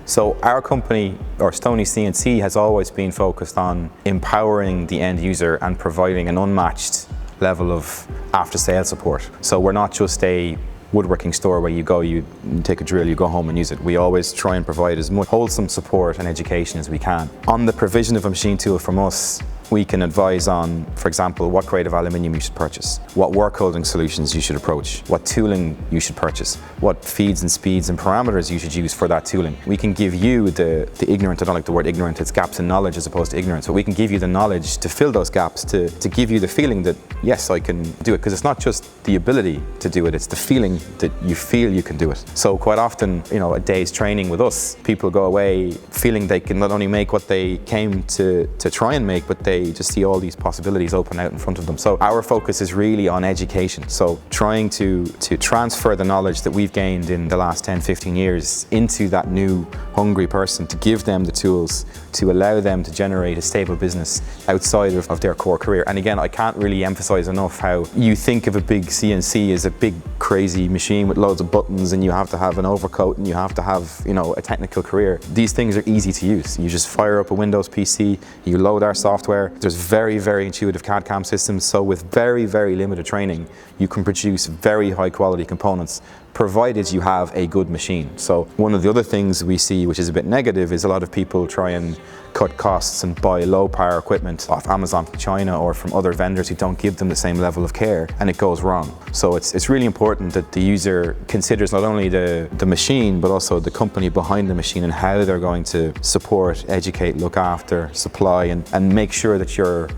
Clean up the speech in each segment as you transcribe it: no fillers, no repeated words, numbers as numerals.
So our company, or Stoney CNC, has always been focused on empowering the end user and providing an unmatched level of after-sales support. So we're not just a woodworking store where you go, you take a drill, you go home and use it. We always try and provide as much wholesome support and education as we can. On the provision of a machine tool from us, we can advise on, for example, what grade of aluminium you should purchase, what work holding solutions you should approach, what tooling you should purchase, what feeds and speeds and parameters you should use for that tooling. We can give you the ignorant, I don't like the word ignorant, it's gaps in knowledge as opposed to ignorance, but we can give you the knowledge to fill those gaps, to give you the feeling that, yes, I can do it, because it's not just the ability to do it, it's the feeling that you feel you can do it. So quite often, a day's training with us, people go away feeling they can not only make what they came to try and make, but they just see all these possibilities open out in front of them. So our focus is really on education. So trying to transfer the knowledge that we've gained in the last 10, 15 years into that new hungry person, to give them the tools to allow them to generate a stable business outside of their core career. And again, I can't really emphasize enough how you think of a big CNC as a big crazy machine with loads of buttons, and you have to have an overcoat and you have to have a technical career. These things are easy to use. You just fire up a Windows PC, you load our software. There's very, very intuitive CAD/CAM systems, so with very, very limited training, you can produce very high quality components, provided you have a good machine. So one of the other things we see, which is a bit negative, is a lot of people try and cut costs and buy low power equipment off Amazon from China or from other vendors who don't give them the same level of care, and it goes wrong. So it's really important that the user considers not only the machine, but also the company behind the machine and how they're going to support, educate, look after, supply, and make sure that you're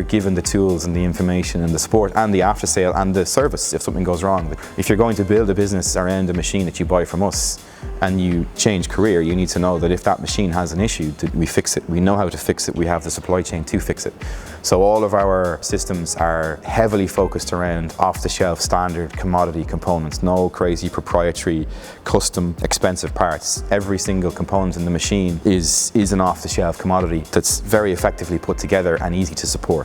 given the tools and the information and the support and the after sale and the service if something goes wrong. If you're going to build a business around a machine that you buy from us and you change career, you need to know that if that machine has an issue, that we fix it. We know how to fix it. We have the supply chain to fix it. So all of our systems are heavily focused around off-the-shelf standard commodity components, no crazy proprietary, custom, expensive parts. Every single component in the machine is an off-the-shelf commodity that's very effectively put together and easy to support.